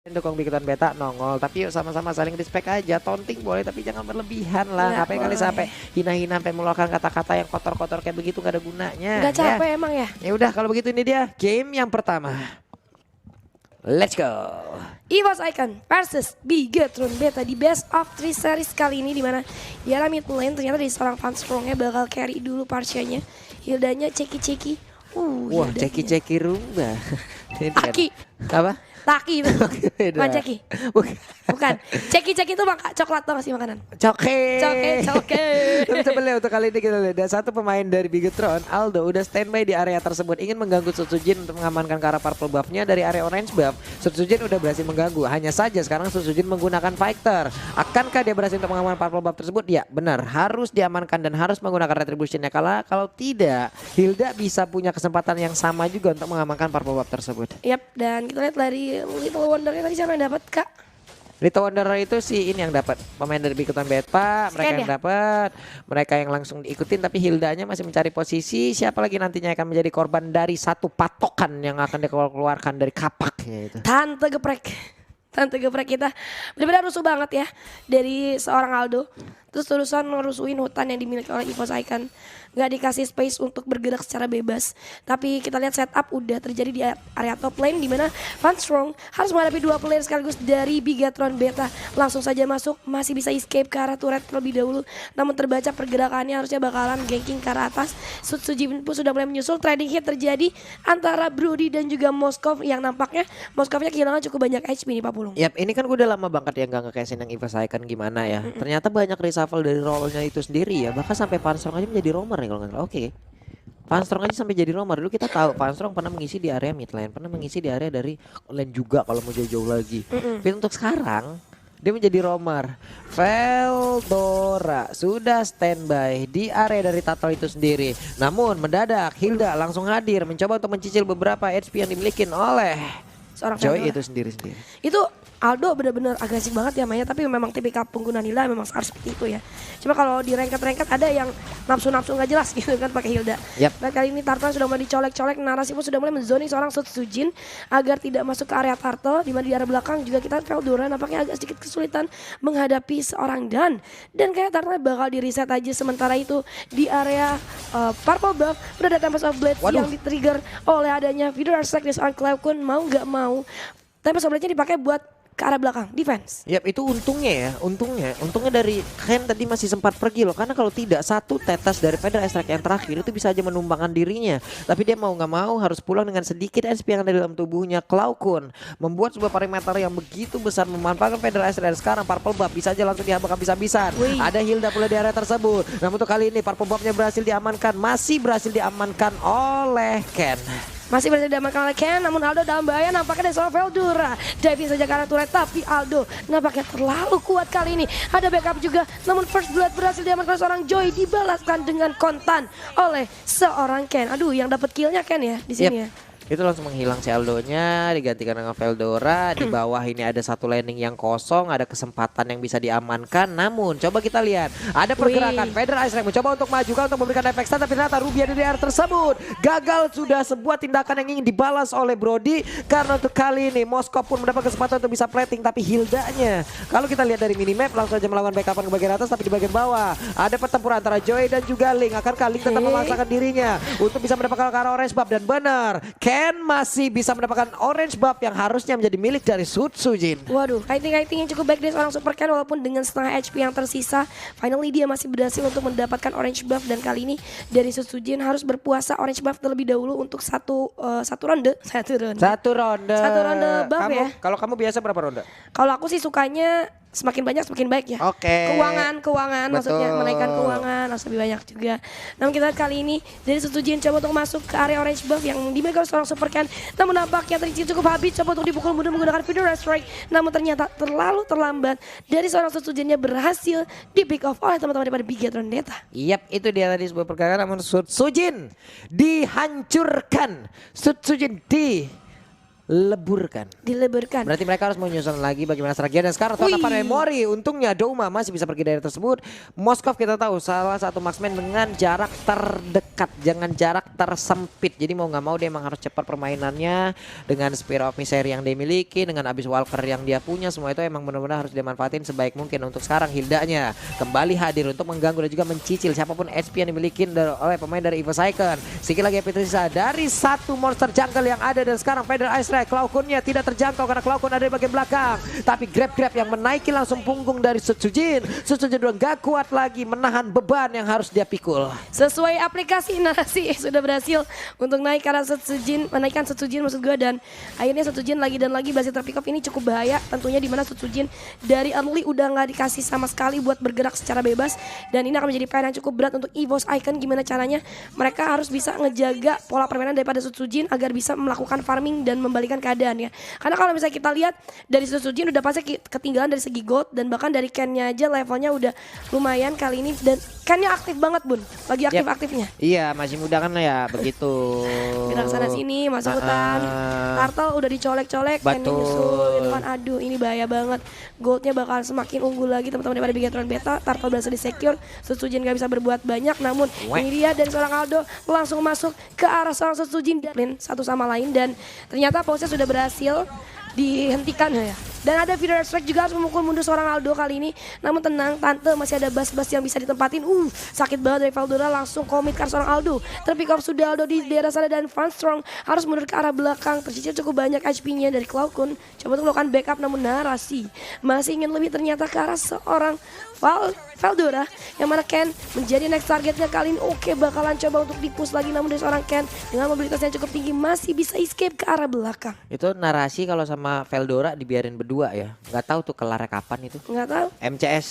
Dukung Bigton Beta nongol, tapi yuk sama-sama saling respect aja. Taunting boleh tapi jangan berlebihan lah. Ngapain kali sampai hina-hina sampai mengeluarkan kata-kata yang kotor-kotor kayak begitu, gak ada gunanya. Gak capek emang ya. Ya udah kalau begitu ini dia game yang pertama. Let's go. EVOS Icon versus Bigetron Beta di best of 3 series kali ini, dimana di arah mid lane ternyata dari seorang fan strongnya bakal carry dulu Parsianya. Hildanya ceki-ceki. Wah, ceki-ceki rumba. Taki. Apa? Taki itu. Bukan ceki. Bukan. Ceki-ceki itu coklat tuh sih makanan. Coke. Coke. Coba lihat untuk kali ini kita lihat. Dan satu pemain dari Bigetron, Aldo, udah standby di area tersebut. Ingin mengganggu Sutsujin untuk mengamankan ke arah purple buffnya dari area orange buff. Sutsujin udah berhasil mengganggu. Hanya saja sekarang Sutsujin menggunakan fighter. Akankah dia berhasil untuk mengamankan purple buff tersebut? Ya benar, harus diamankan dan harus menggunakan retributionnya. Kalau tidak, Hilda bisa punya kesempatan yang sama juga untuk mengamankan purple buff tersebut. Yap, dan kita lihat dari Little Wonder-nya tadi siapa yang dapat, Kak? Little Wanderer itu si ini yang dapat, pemain dari Bigton Beta, mereka yang dapat, mereka yang langsung diikutin, tapi Hildanya masih mencari posisi. Siapa lagi nantinya akan menjadi korban dari satu patokan yang akan dikeluarkan dari kapak itu. Tante geprek kita benar-benar rusuh banget ya dari seorang Aldo. Terus terusan ngerusuin hutan yang dimiliki oleh EVOS Icon. Gak dikasih space untuk bergerak secara bebas. Tapi kita lihat setup udah terjadi di area top lane, dimana Van Strong harus menghadapi dua player sekaligus dari Bigetron Beta. Langsung saja masuk, masih bisa escape ke arah turret terlebih dahulu. Namun terbaca pergerakannya harusnya bakalan ganking ke arah atas. Sutsujin pun sudah mulai menyusul. Trading hit terjadi antara Brody dan juga Moskov, yang nampaknya Moskovnya kehilangan cukup banyak HP nih Pak Pulung. Yap, ini kan gue udah lama banget yang gak nge-cashin yang EVOS Icon gimana ya. Ternyata banyak reshuffle dari role-nya itu sendiri ya. Bahkan sampai Van Strong aja menjadi roamer nih kalau nggak salah. Oke. Van Strong aja sampai jadi roamer. Dulu kita tahu Van Strong pernah mengisi di area mid lane, pernah mengisi di area dari lane juga kalau mau jauh-jauh lagi. Tapi untuk sekarang dia menjadi roamer. Veldora sudah standby di area dari Turtle itu sendiri. Namun mendadak Hilda langsung hadir mencoba untuk mencicil beberapa HP yang dimiliki oleh Seorang Joy Veldora itu sendiri. Itu Aldo benar-benar agresif banget ya mainnya, tapi memang tipikal pengguna Nila memang harus seperti itu ya. Cuma kalau di ranket ada yang nafsu-nafsu nggak jelas gitu kan pakai Hilda. Yep. Dan kali ini Turtle sudah mulai dicolek-colek, narasi pun sudah mulai menzoning seorang Sutsujin agar tidak masuk ke area Turtle, di mana di area belakang juga kita Veldora nampaknya agak sedikit kesulitan menghadapi seorang dan kayak Turtle bakal di reset aja. Sementara itu di area purple buff udah ada Tempest of Blade yang di-trigger oleh adanya Vidor Arsak di seorang Cloud. Mau nggak mau Tempest of Blade-nya dipakai buat ke arah belakang, defense. Yap, itu untungnya dari Ken tadi masih sempat pergi loh, karena kalau tidak satu tetes dari Feder Strike yang terakhir itu bisa aja menumbangkan dirinya. Tapi dia mau nggak mau harus pulang dengan sedikit SP yang ada dalam tubuhnya. Klaukun membuat sebuah perimeter yang begitu besar memanfaatkan Feder Strike, dan sekarang Purple Buff bisa aja langsung dihabis habis-habisan. Ada Hilda pula di area tersebut. Namun untuk kali ini Purple Buff-nya masih berhasil diamankan oleh Ken. Masih berhasil diamankan oleh Ken, namun Aldo dalam bahaya nampaknya dari seorang Veldora. Diving saja ke arah turret, tapi Aldo nampaknya terlalu kuat kali ini. Ada backup juga, namun first blood berhasil diamankan oleh seorang Joy, dibalaskan dengan kontan oleh seorang Ken. Aduh, yang dapat killnya Ken ya di sini ya. Itu langsung menghilang si Aldonya, digantikan dengan Veldora. Di bawah ini ada satu landing yang kosong, ada kesempatan yang bisa diamankan. Namun coba kita lihat, ada pergerakan Feder Ice Ray mencoba untuk maju untuk memberikan efek stun, tapi ternyata Ruby ada di area tersebut. Gagal sudah sebuah tindakan yang ingin dibalas oleh Brody, karena untuk kali ini Moskov pun mendapat kesempatan untuk bisa plating, tapi Hildanya kalau kita lihat dari minimap langsung saja melawan backupan ke bagian atas, tapi di bagian bawah ada pertempuran antara Joy dan juga Link. Akankah Link tetap memaksakan dirinya untuk bisa mendapatkan ke arah orange buff, dan benar Ken masih bisa mendapatkan orange buff yang harusnya menjadi milik dari Sutsujin. Waduh, kiting yang cukup baik dari seorang Super Ken, walaupun dengan setengah HP yang tersisa. Finally dia masih berhasil untuk mendapatkan orange buff, dan kali ini dari Sutsujin harus berpuasa orange buff terlebih dahulu untuk satu ronde buff ya. Kalau kamu biasa berapa ronde? Kalau aku sih sukanya semakin banyak semakin baik ya. Oke. Keuangan maksudnya menaikkan keuangan harus lebih banyak juga. Namun kita kali ini dari Sutsujin coba untuk masuk ke area orange buff yang dimiliki oleh seorang Super Ken. Namun nampaknya Trixie cukup habis, coba untuk dipukul mundur menggunakan Vidor Strike. Namun ternyata terlalu terlambat. Dari seorang Sutsujinnya berhasil di pick off oleh teman-teman daripada Bigetron Beta. Yap, itu dia tadi sebuah pergerakan, namun Sutsujin dihancurkan. Sutsujin Dileburkan. Berarti mereka harus menyusun lagi bagaimana strategi. Dan sekarang tuan apa memori. Untungnya Douma masih bisa pergi dari tersebut. Moskov kita tahu salah satu marksman dengan jarak terdekat, jangan jarak tersempit. Jadi mau nggak mau dia emang harus cepat permainannya dengan Spear of Misery yang dia miliki, dengan Abyss Walker yang dia punya. Semua itu emang benar-benar harus dimanfaatin sebaik mungkin. Untuk sekarang Hildanya kembali hadir untuk mengganggu dan juga mencicil siapapun HP yang dimiliki oleh pemain dari EVOS Icon. Sedikit lagi Petrisa dari satu monster jungle yang ada. Dan sekarang Feather Ice Ray, Cloud-Kunnya tidak terjangkau karena Cloud-Kun ada di bagian belakang. Tapi grab yang menaiki langsung punggung dari Sutsujin. Sutsujin udah gak kuat lagi menahan beban yang harus dia pikul. Sesuai aplikasi narasi sudah berhasil untuk naik karena menaikkan Sutsujin maksud gue. Dan akhirnya Sutsujin lagi dan lagi berhasil terpick up. Ini cukup bahaya tentunya, dimana Sutsujin dari early udah gak dikasih sama sekali buat bergerak secara bebas. Dan ini akan menjadi PR yang cukup berat untuk EVOS Icon. Gimana caranya mereka harus bisa ngejaga pola permainan daripada Sutsujin agar bisa melakukan farming dan membalikan keadaan ya. Karena kalau misalnya kita lihat dari Sutsujin udah pasti ketinggalan dari segi gold, dan bahkan dari Ken-nya aja levelnya udah lumayan kali ini. Dan Ken-nya aktif banget Bun, lagi aktif-aktifnya. Iya, masih muda kan ya begitu. Gerak sana sini masuk hutan. Turtle udah dicolek-colek, Ken-nya nyusul gitu kan. Aduh ini bahaya banget. Goldnya bakal semakin unggul lagi teman-teman daripada Bigatron Beta. Turtle berhasil di-secure, Sutsujin gak bisa berbuat banyak. Namun ini dia dari seorang Aldo langsung masuk ke arah seorang Sutsujin dan satu sama lain. Dan ternyata pose sudah berhasil dihentikan ya. Dan ada Feather Strike juga harus memukul mundur seorang Aldo kali ini. Namun tenang, tante masih ada bas-bas yang bisa ditempatin. Sakit banget dari Veldora, langsung komit ke seorang Aldo. Terpick off sudah Aldo di daerah sana, dan Van Strong harus mundur ke arah belakang. Tercicil cukup banyak HP-nya dari Cloud-Kun. Coba untuk melakukan backup, namun narasi masih ingin lebih ternyata ke arah seorang Veldora, yang mana Ken menjadi next targetnya kali ini. Oke, bakalan coba untuk di-push lagi, namun dari seorang Ken dengan mobilitas yang cukup tinggi masih bisa escape ke arah belakang. Itu narasi kalau sama Veldora dibiarin berdua ya. Nggak tahu tuh kelarnya kapan itu. Nggak tahu. MCS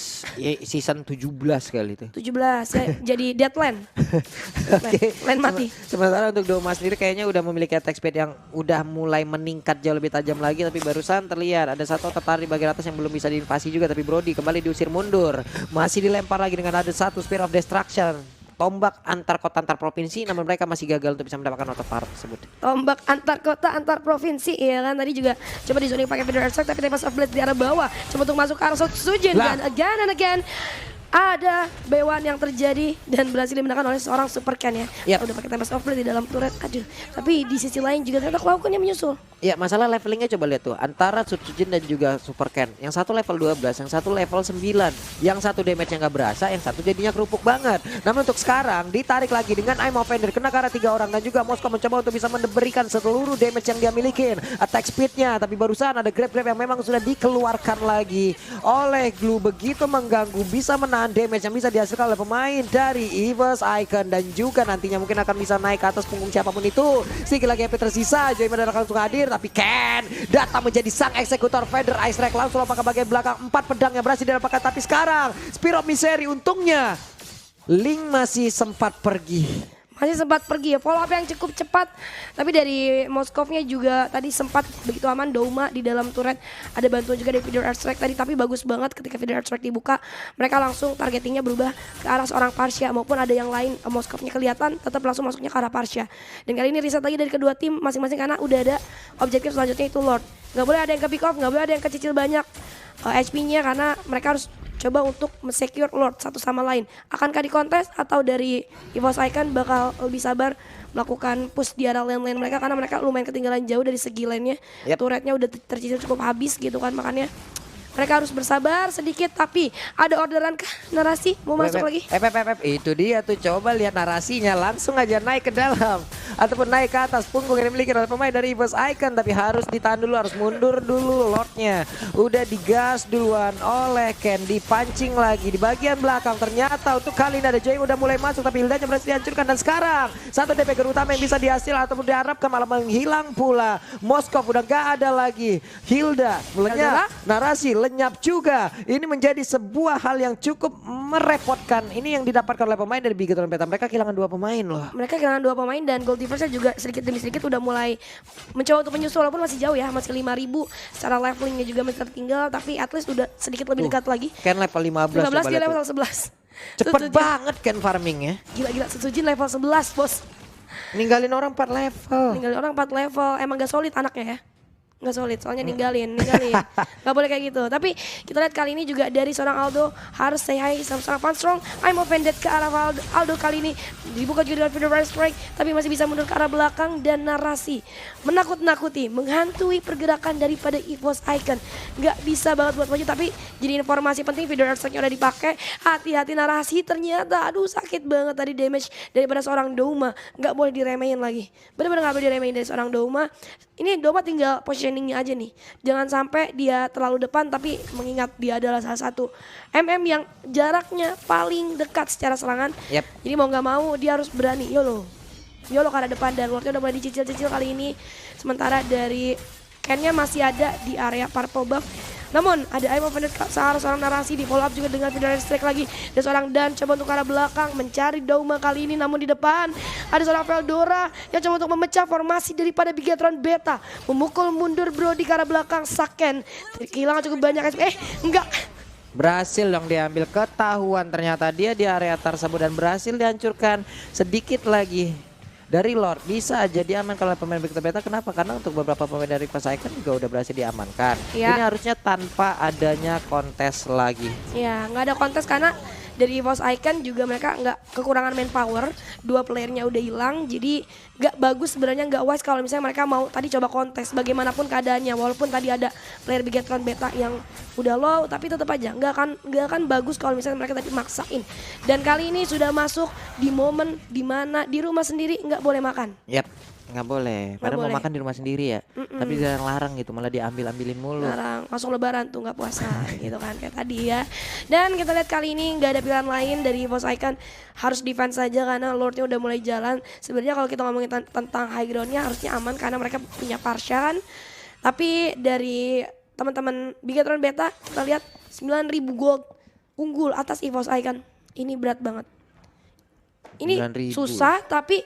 season 17 kali itu. 17 ya, jadi Deadland. Land mati. Sementara untuk Douma sendiri kayaknya udah memiliki attack speed yang udah mulai meningkat jauh lebih tajam lagi. Tapi barusan terlihat ada satu tertarik di bagian atas yang belum bisa diinvasi juga. Tapi Brody kembali diusir mundur. Masih dilempar lagi dengan ada satu Spear of Destruction. Tombak antar kota antar provinsi, namun mereka masih gagal untuk bisa mendapatkan autopilot tersebut. Tombak antar kota antar provinsi, ya kan, tadi juga coba di zoning pakai Feather Strike, tapi Tempest of Blade di arah bawah, coba untuk masuk ke arah Sutsujin. Dan again and again ada B1 yang terjadi dan berhasil dimenangkan oleh seorang Super Ken ya. Udah pakai Tempest of Blade di dalam turret. Aduh, tapi di sisi lain juga ternyata Cloud-Kun yang menyusul. Ya, masalah levelingnya coba lihat tuh antara Sutsujin dan juga Super Ken. Yang satu level 12, yang satu level 9. Yang satu damage-nya nggak berasa, yang satu jadinya kerupuk banget. Namun untuk sekarang ditarik lagi dengan I'm Offender, kena ke arah 3 orang, dan juga Moskov mencoba untuk bisa memberikan seluruh damage yang dia miliki. Attack speed-nya, tapi barusan ada grab yang memang sudah dikeluarkan lagi oleh Glue. Begitu mengganggu, bisa menahan damage yang bisa dihasilkan oleh pemain dari EVOS Icon. Dan juga nantinya mungkin akan bisa naik ke atas punggung siapapun itu. Sedikit lagi HP tersisa, Joy Madara langsung hadir. Tapi Ken datang menjadi sang eksekutor. Feather Ice Ray langsung lompat ke bagian belakang. 4 pedang yang berhasil didapatkan. Tapi sekarang Spear of Misery, untungnya Link masih sempat pergi. Masih sempat pergi ya, follow up yang cukup cepat. Tapi dari Moskovnya juga tadi sempat begitu aman. Douma di dalam turret, ada bantuan juga dari Feather Strike tadi. Tapi bagus banget ketika Feather Strike dibuka, mereka langsung targetingnya berubah ke arah seorang Parsia. Maupun ada yang lain, Moskovnya kelihatan tetap langsung masuknya ke arah Parsia. Dan kali ini reset lagi dari kedua tim masing-masing, karena udah ada objektif selanjutnya itu Lord. Gak boleh ada yang ke pick off, gak boleh ada yang kecicil banyak HP-nya, karena mereka harus coba untuk secure Lord satu sama lain. Akankah di kontes atau dari EVOS Icon bakal lebih sabar melakukan push di arah lane-lane mereka, karena mereka lumayan ketinggalan jauh dari segi lane-nya. Turretnya udah tercicil cukup habis gitu kan, makanya mereka harus bersabar sedikit. Tapi ada orderan kah narasi mau masuk lagi? Itu dia tuh, coba lihat narasinya, langsung aja naik ke dalam ataupun naik ke atas punggung yang dimiliki oleh pemain dari EVOS Icon. Tapi harus ditahan dulu, harus mundur dulu. Lordnya udah digas duluan oleh Ken, dipancing lagi di bagian belakang. Ternyata untuk kali ini ada Joy udah mulai masuk, tapi Hildanya berhasil dihancurkan. Dan sekarang satu DPG utama yang bisa dihasil ataupun diharapkan malah menghilang pula. Moskov udah gak ada lagi. Hilda lenyap, narasi lenyap juga. Ini menjadi sebuah hal yang cukup merepotkan. Ini yang didapatkan oleh pemain dari Bigatron Beta. Mereka kehilangan 2 pemain loh. Mereka kehilangan 2 pemain, dan Gold Diverse juga sedikit demi sedikit udah mulai mencoba untuk menyusul, walaupun masih jauh ya, masih 5.000. Secara levelingnya juga masih tertinggal, tapi at least udah sedikit lebih dekat lagi. Ken level 15. 15 dia level 11. Cepet banget Ken farmingnya. Gila-gila, Sutsujin level 11 bos. Ninggalin orang 4 level. Ninggalin orang 4 level, emang gak solid anaknya ya. nggak solid, soalnya ninggalin. Nggak boleh kayak gitu. Tapi kita lihat kali ini juga dari seorang Aldo harus say hi sama seorang Van Strong. I'm offended ke arah Aldo kali ini. Dibuka juga dengan Federal Strike, tapi masih bisa mundur ke arah belakang dan narasi menakut-nakuti, menghantui pergerakan daripada EVOS Icon. Nggak bisa banget buat maju, tapi jadi informasi penting Federal Strike udah dipakai. Hati-hati narasi, ternyata aduh sakit banget tadi damage daripada seorang Douma. Nggak boleh diremehin lagi. Bener-bener nggak boleh diremehin dari seorang Douma. Ini Douma tinggal positioningnya aja nih. Jangan sampai dia terlalu depan, tapi mengingat dia adalah salah satu MM yang jaraknya paling dekat secara serangan. Jadi mau nggak mau dia harus berani. YOLO ke arah depan dan Lordnya udah mulai dicicil-cicil kali ini. Sementara dari Ken-nya masih ada di area purple buff. Namun ada I'm offended seorang narasi di follow up juga dengan Federal Strike lagi. Dan seorang Dan coba untuk ke arah belakang mencari Douma kali ini, namun di depan ada seorang Veldora yang coba untuk memecah formasi daripada Bigetron Beta. Memukul mundur bro di ke arah belakang Saken. Kehilangan cukup banyak SP. Enggak. Berhasil dong diambil, ketahuan ternyata dia di area tersebut dan berhasil dihancurkan sedikit lagi. Dari Lord bisa jadi aman kalau pemain Bigetron Beta. Kenapa? Karena untuk beberapa pemain dari EVOS Icon juga udah berhasil diamankan. Ini harusnya tanpa adanya kontes lagi. Ya, nggak ada kontes karena dari EVOS Icon juga mereka nggak kekurangan manpower. 2 playernya udah hilang, jadi nggak bagus sebenarnya, nggak wise kalau misalnya mereka mau tadi coba kontes bagaimanapun keadaannya. Walaupun tadi ada player Bigetron Beta yang udah low, tapi tetap aja nggak akan bagus kalau misalnya mereka tadi maksain. Dan kali ini sudah masuk di momen dimana di rumah sendiri nggak boleh makan. Nggak boleh, padahal mau makan di rumah sendiri ya. Tapi jangan larang gitu, malah diambil-ambilin mulu. Larang, langsung lebaran tuh nggak puasa gitu kan kayak tadi ya. Dan kita lihat kali ini nggak ada pilihan lain dari EVOS Icon, harus defense saja karena Lordnya udah mulai jalan. Sebenarnya kalau kita ngomongin tentang high groundnya harusnya aman karena mereka punya Parsha kan. Tapi dari teman-teman Bigetron Beta kita lihat 9.000 gold unggul atas EVOS Icon. Ini berat banget. Ini 9.000. susah tapi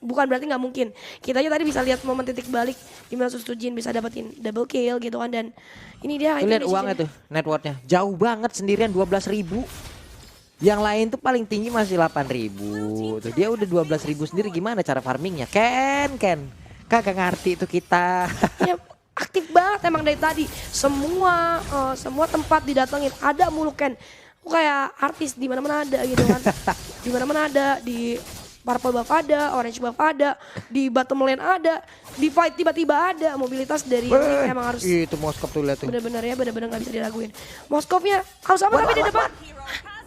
bukan berarti nggak mungkin. Kita aja tadi bisa lihat momen titik balik di mana Sustujin bisa dapetin double kill gitu kan. Dan ini dia lihat uangnya tuh, net worth-nya jauh banget sendirian 12.000. Yang lain tuh paling tinggi masih 8.000. Tuh dia udah 12.000 sendiri. Gimana cara farmingnya? Ken kagak ngerti itu kita. Ya, aktif banget emang dari tadi. Semua tempat didatengin ada mulu Ken. Kayak artis di mana-mana ada gitu kan. Di mana-mana ada, di purple buff ada, orange buff ada, di bottom lane ada, di fight tiba-tiba ada. Mobilitas dari emang harus. Itu Moskov tuh lihat tuh. Bener-bener gak bisa diraguin. Moskovnya harus apa tapi di depan.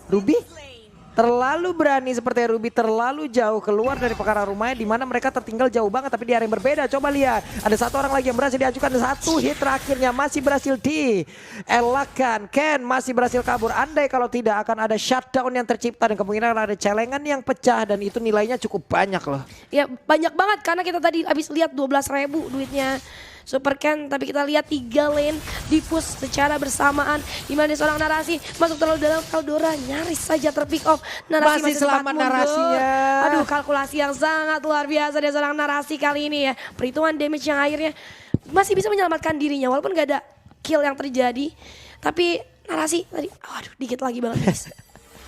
Ruby terlalu berani seperti Ruby, terlalu jauh keluar dari perkara rumahnya di mana mereka tertinggal jauh banget tapi di area yang berbeda. Coba lihat, ada satu orang lagi yang berhasil diajukan, satu hit terakhirnya masih berhasil dielakkan. Ken masih berhasil kabur. Andai kalau tidak akan ada shutdown yang tercipta dan kemungkinan ada celengan yang pecah dan itu nilainya cukup banyak loh. Ya banyak banget karena kita tadi habis lihat 12.000 duitnya Super Ken, tapi kita lihat 3 lane di push secara bersamaan. Dimana seorang narasi masuk terlalu dalam, Veldora nyaris saja terpick off. Narasi masih selamat narasinya. Aduh, kalkulasi yang sangat luar biasa dari seorang narasi kali ini ya. Perhitungan damage yang akhirnya masih bisa menyelamatkan dirinya walaupun gak ada kill yang terjadi. Tapi narasi tadi, aduh dikit lagi banget guys.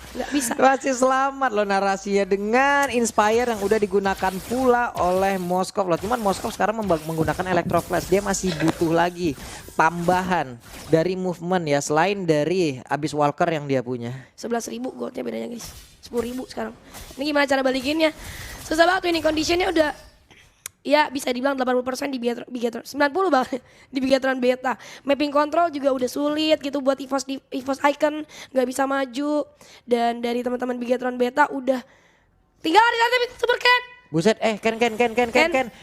Nggak bisa. Masih selamat loh narasinya dengan Inspire yang udah digunakan pula oleh Moskov loh. Cuman Moskov sekarang menggunakan Electro Flash. Dia masih butuh lagi tambahan dari movement ya, selain dari Abyss Walker yang dia punya. 11.000 goldnya bedanya guys. 10.000 sekarang. Ini gimana cara balikinnya? Susah banget tuh ini, conditionnya udah ya bisa dibilang 80% di Bigetron, 90 banget di Bigetron Beta. Mapping control juga udah sulit gitu buat EVOS Icon, nggak bisa maju. Dan dari teman-teman Bigetron Beta udah tinggal di sana Super Ken. Buset,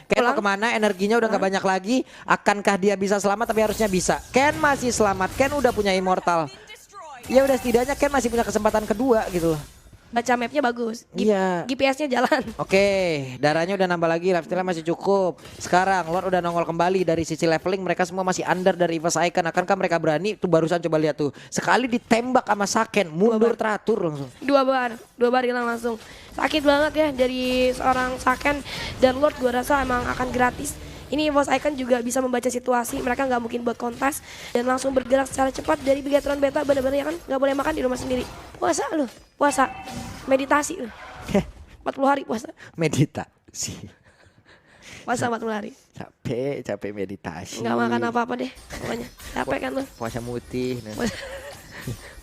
Ken mau kemana? Energinya udah nggak banyak lagi. Akankah dia bisa selamat? Tapi harusnya bisa. Ken masih selamat. Ken udah punya immortal. Ya udah setidaknya Ken masih punya kesempatan kedua gitu loh. Baca mapnya bagus, Iya. GPS-nya jalan. Oke, darahnya udah nambah lagi, lifesteal masih cukup. Sekarang Lord udah nongol kembali dari sisi leveling, mereka semua masih under dari EVOS Icon. Akankah mereka berani? Tuh barusan coba lihat tuh, sekali ditembak sama Saken, mundur teratur langsung. Dua bar hilang langsung. Sakit banget ya dari seorang Saken. Dan Lord gua rasa emang akan gratis. Ini EVOS Icon juga bisa membaca situasi, mereka nggak mungkin buat kontes dan langsung bergerak secara cepat dari Bigetron Beta. Bener-bener ya kan nggak boleh makan di rumah sendiri. Puasa lu, puasa, meditasi lu. 40 hari puasa. Meditasi. Puasa 40 hari. Capek meditasi. Nggak makan apa-apa deh pokoknya. Capek kan lu? Puasa mutih. Nah.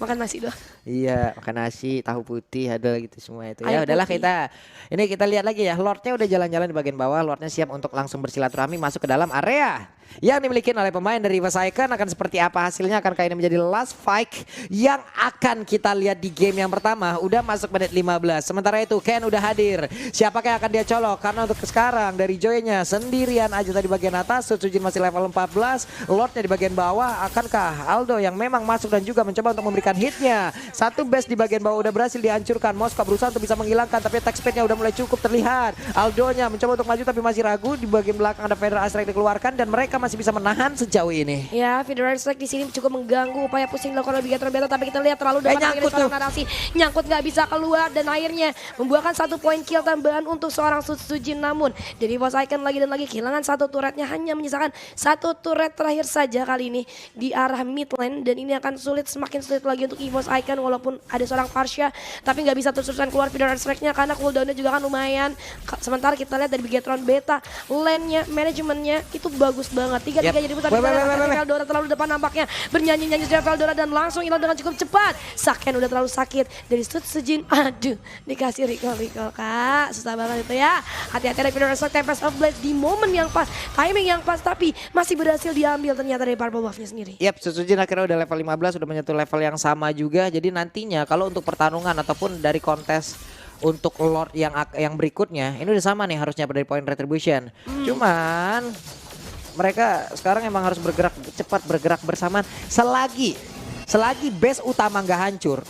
Makan nasi doang. Iya, makan nasi, tahu putih, ada gitu semua itu. Ya Air udahlah putih. kita lihat lagi ya. Lordnya udah jalan-jalan di bagian bawah. Lordnya siap untuk langsung bersilaturahmi masuk ke dalam area yang dimiliki oleh pemain dari EVOS Icon. Akan seperti apa hasilnya, akankah ini menjadi last fight yang akan kita lihat di game yang pertama. Udah masuk menit 15. Sementara itu Ken udah hadir. Siapakah yang akan dia colok? Karena untuk sekarang dari Joy-nya sendirian aja tadi bagian atas. Sutsujin masih level 14. Lordnya di bagian bawah. Akankah Aldo yang memang masuk dan juga mencoba untuk memberikan hitnya? Satu base di bagian bawah udah berhasil dihancurkan. Moskov berusaha untuk bisa menghilangkan, tapi attack speednya udah mulai cukup terlihat. Aldonya mencoba untuk maju tapi masih ragu. Di bagian belakang ada Federal Strike dikeluarkan dan mereka masih bisa menahan sejauh ini. Ya, Federal Strike di sini cukup mengganggu upaya pusing dilakukan oleh Bigatron Beta, tapi kita lihat terlalu depan nyangkut akhirnya seorang tuh. narasi nyangkut nggak bisa keluar dan akhirnya membuahkan 1 poin kill tambahan untuk seorang Sutsujin. Namun dari EVOS Icon lagi dan lagi kehilangan 1 turretnya, hanya menyisakan 1 turret terakhir saja kali ini di arah mid lane, dan ini akan semakin sulit lagi untuk EVOS Icon walaupun ada seorang Farsha, tapi nggak bisa terus-terusan keluar Federal Strike-nya karena cooldown-nya juga kan lumayan. Sementara kita lihat dari Bigatron Beta, lane-nya, manajemennya itu bagus banget. 3-3 jadi putar. Veldora terlalu depan nampaknya, bernyanyi-nyanyi sudah Veldora dan langsung hilang dengan cukup cepat. Saken udah terlalu sakit dari Sutsujin. Aduh, dikasih recall kak, susah banget itu ya. Hati-hati ada Federal Strike, Tempest of Blades di momen yang pas, timing yang pas, tapi masih berhasil diambil ternyata dari Purple Buff-nya sendiri. Yap, Sutsujin akhirnya udah level 15, udah menyentuh level yang sama juga. Jadi nantinya kalau untuk pertarungan ataupun dari kontes untuk Lord yang berikutnya, ini udah sama nih harusnya dari point retribution. Cuman mereka sekarang emang harus bergerak cepat, bergerak bersamaan. Selagi base utama nggak hancur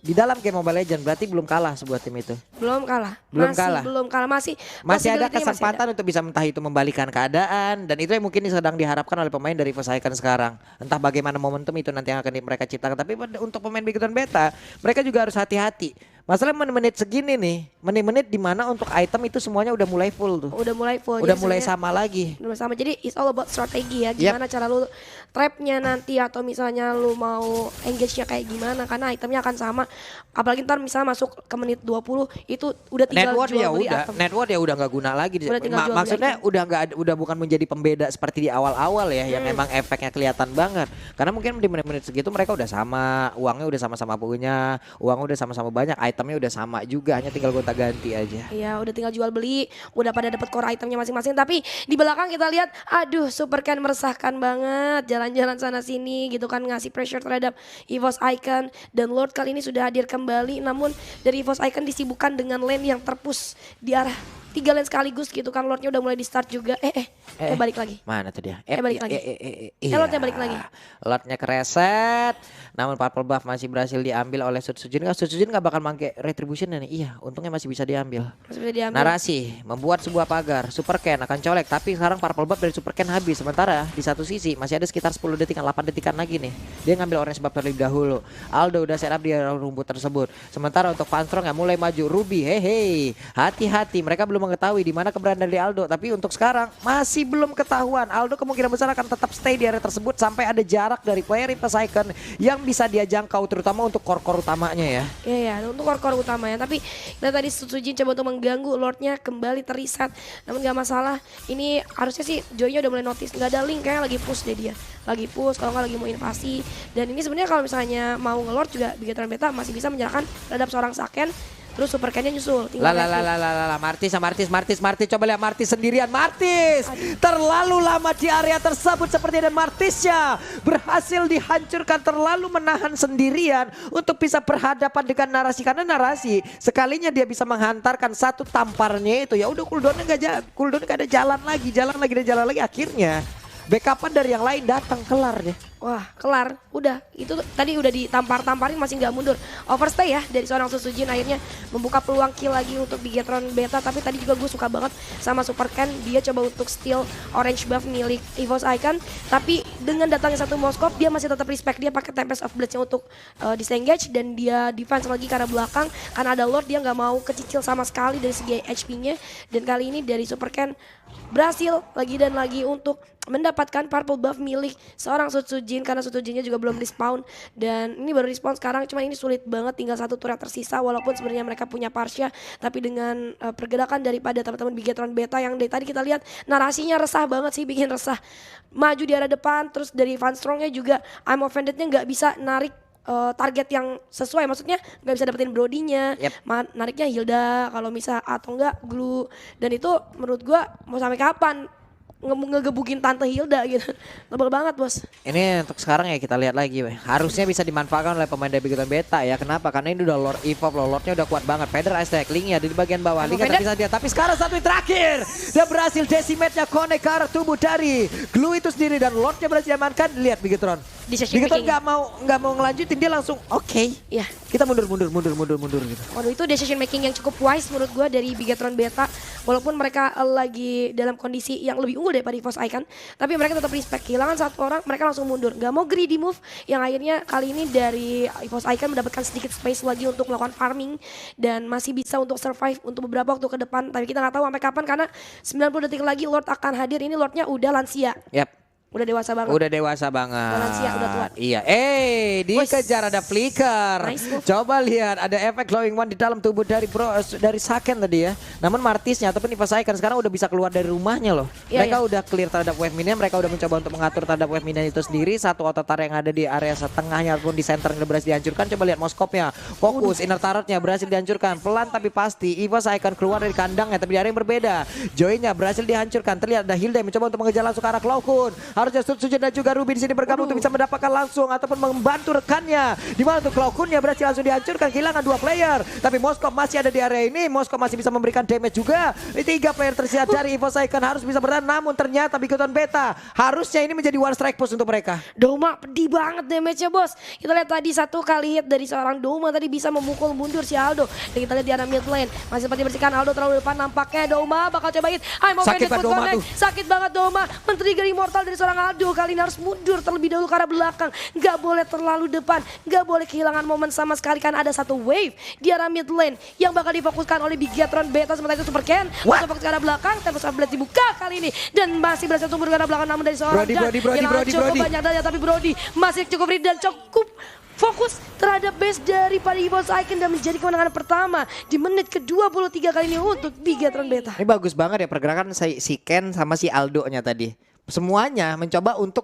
di dalam game Mobile Legends, berarti belum kalah sebuah tim itu. Belum kalah. Belum Masih kalah. Belum kalah. Masih Ada possibility-nya kesempatan untuk bisa entah itu membalikan keadaan, dan itu yang mungkin sedang diharapkan oleh pemain dari EVOS Icon sekarang. Entah bagaimana momentum itu nanti yang akan mereka ciptakan, tapi untuk pemain Bigatron Beta mereka juga harus hati-hati. Masalah menit-menit segini nih, menit-menit di mana untuk item itu semuanya udah mulai full tuh. Udah mulai full. Udah Jadi mulai sebenarnya sama lagi. udah sama. Jadi it's all about strategi ya. Gimana cara lu trapnya nanti, atau misalnya lu mau engage-nya kayak gimana, karena itemnya akan sama. Apalagi ntar misalnya masuk ke menit 20 itu udah tinggal Network jual ya beli udah, item. network ya udah nggak guna lagi. Udah tinggal jual beli Maksudnya item. udah nggak, udah bukan menjadi pembeda seperti di awal-awal ya, yang emang efeknya kelihatan banget. Karena mungkin di menit-menit segitu mereka udah sama, uangnya udah sama-sama punya, uangnya udah sama-sama banyak, itemnya udah sama juga, hanya tinggal gonta-ganti aja. Iya, udah tinggal jual beli, udah pada dapat core itemnya masing-masing. Tapi di belakang kita lihat, aduh, Super Ken meresahkan banget, jalan-jalan sana sini gitu kan, ngasih pressure terhadap EVOS Icon, dan Lord kali ini sudah hadir kembali. Namun dari EVOS Icon disibukkan dengan lane yang terpush di arah 3 lane sekaligus gitu kan. Lordnya udah mulai di start juga. Balik lagi. Mana tuh dia? Balik lagi. Lordnya balik lagi. Lordnya kereset. Namun Purple Buff masih berhasil diambil oleh Sutsujin. Sutsujin nggak bakal pakai retribution nih. Iya, untungnya masih bisa diambil. Masih bisa diambil. Narasi membuat sebuah pagar. Super Ken akan colek, tapi sekarang Purple Buff dari Super Ken habis. Sementara di satu sisi masih ada sekitar 10 detikan, 8 detikan lagi nih. Dia ngambil orange buff terlebih dahulu. Aldo udah setup di rumput tersebut. Sementara untuk Van Strong yang mulai maju. Ruby, hehe, hati-hati. Mereka belum mengetahui di mana keberadaan dari Aldo, tapi untuk sekarang masih belum ketahuan. Aldo kemungkinan besar akan tetap stay di area tersebut sampai ada jarak dari player EVOS Icon yang bisa dia jangkau, terutama untuk core-core utamanya ya. Iya, untuk core-core utamanya. Tapi kita tadi Sutsujin coba untuk mengganggu, Lordnya kembali teriset. Namun gak masalah. Ini harusnya sih Joy-nya udah mulai notice. Gak ada link, kayaknya lagi push deh dia. Lagi push, kalau nggak lagi mau invasi. Dan ini sebenarnya kalau misalnya mau nge-Lord juga Bigatron Beta masih bisa menyerahkan terhadap seorang Saken. Terus Super Ken-nya nyusul. Martis coba lihat Martis sendirian. Martis terlalu lama di area tersebut seperti, dan Martisnya berhasil dihancurkan, terlalu menahan sendirian untuk bisa berhadapan dengan Narasi. Karena Narasi sekalinya dia bisa menghantarkan satu tamparnya itu, ya udah cooldownnya gak ada jalan lagi, akhirnya backupan dari yang lain datang, kelar deh. Wah, kelar. Udah, itu tadi udah ditampar-tamparin masih nggak mundur. Overstay ya dari seorang Sutsujin, akhirnya membuka peluang kill lagi untuk Bigatron Beta. Tapi tadi juga gue suka banget sama Super Ken. Dia coba untuk steal orange buff milik EVOS Icon. Tapi dengan datangnya satu Moskov, dia masih tetap respect. Dia pakai Tempest of Blades-nya untuk disengage, dan dia defense lagi ke arah belakang. Karena ada Lord, dia nggak mau kecicil sama sekali dari segi HP-nya. Dan kali ini dari Super Ken berhasil lagi dan lagi untuk mendapatkan purple buff milik seorang Sutsujin. Jin karena Suto Jinnya juga belum respawn dan ini baru respawn sekarang, cuman ini sulit banget, tinggal satu turret tersisa walaupun sebenarnya mereka punya Parsha, tapi dengan pergerakan daripada teman-teman Bigetron Beta yang dari tadi kita lihat narasinya resah banget sih, bikin resah. Maju di arah depan, terus dari Van Strongnya juga I'm Offended-nya nggak bisa narik target yang sesuai, maksudnya nggak bisa dapetin Brody-nya. Nariknya Hilda kalau misal atau enggak Glue, dan itu menurut gua mau sampai kapan ngegebukin Tante Hilda gitu. Tebel banget bos. Ini untuk sekarang ya kita lihat lagi, harusnya bisa dimanfaatkan oleh pemain dari Bigetron Beta ya. Kenapa? Karena ini udah Lord Evolve loh, Lordnya udah kuat banget. Feather Ice Tag, Link-nya di bagian bawah, Link tak bisa dia. Tapi sekarang satu yang terakhir, dia berhasil decimate-nya connect ke arah tubuh dari Glue itu sendiri dan Lordnya berhasil diamankan. Lihat Bigetron. Bigetron nggak mau ngelanjutin, dia langsung oke. Ya. Kita mundur gitu. Waduh, itu decision making yang cukup wise menurut gue dari Bigetron Beta. Walaupun mereka lagi dalam kondisi yang lebih unggul daripada EVOS Icon, tapi mereka tetap respect. Kehilangan satu orang, mereka langsung mundur. Gak mau greedy move yang akhirnya kali ini dari EVOS Icon mendapatkan sedikit space lagi untuk melakukan farming dan masih bisa untuk survive untuk beberapa waktu ke depan. Tapi kita nggak tahu sampai kapan karena 90 detik lagi Lord akan hadir. Ini Lordnya udah lansia. Udah dewasa banget. Udah dewasa banget. Udah lansia, udah tua. Iya. Dikejar ada flicker. Nice move. Coba lihat ada efek glowing one di dalam tubuh dari dari Saken tadi ya. Namun Martisnya ataupun EVOS Icon sekarang udah bisa keluar dari rumahnya loh. Mereka udah clear terhadap wave minion, mereka udah mencoba untuk mengatur terhadap wave minion itu sendiri. Satu ototar yang ada di area setengahnya ataupun di center yang berhasil dihancurkan. Coba lihat Moskopnya. Fokus inner turretnya berhasil dihancurkan. Pelan tapi pasti EVOS Icon keluar dari kandangnya tapi di area yang berbeda. Joy-nya berhasil dihancurkan. Terlihat ada Hilda yang mencoba untuk mengejar langsung ke arah Cloakun. Harusnya Suju dan juga Ruby di sini bergabung untuk bisa mendapatkan langsung ataupun membantu rekannya. Di mana untuk Cloakunnya berhasil langsung dihancurkan, kehilangan 2 player. Tapi Moskop masih ada di area ini. Moskop masih bisa memberikan damage juga. 3 player tersisa dari EVOS Icon harus bisa bertahan. Namun ternyata Bigetron Beta harusnya ini menjadi one strike push untuk mereka. Doma pedih banget damage-nya bos. Kita lihat tadi satu kali hit dari seorang Doma tadi bisa memukul mundur si Aldo. Dan kita lihat di arah mid lane masih sempat dibersihkan Aldo terlalu depan, nampaknya Doma bakal coba hit. Sakit banget Doma. Men-trigger immortal dari seorang Aldo. Kali ini harus mundur terlebih dahulu ke arah belakang. Gak boleh terlalu depan. Gak boleh kehilangan momen sama sekali kan ada satu wave di arah mid lane yang bakal difokuskan oleh Bigetron Beta. Sementara itu Super Ken masuk fokus ke arah belakang. Tempest of Blade dibuka kali ini dan masih berhasil tumbuh ke arah belakang namun dari seorang Brody cukup banyak daya, tapi Brody masih cukup ready dan cukup fokus terhadap base daripada EVOS Icon dan menjadi kemenangan pertama di menit ke-23 kali ini untuk Bigetron Beta. Ini bagus banget ya pergerakan si Ken sama si Aldo-nya tadi. Semuanya mencoba untuk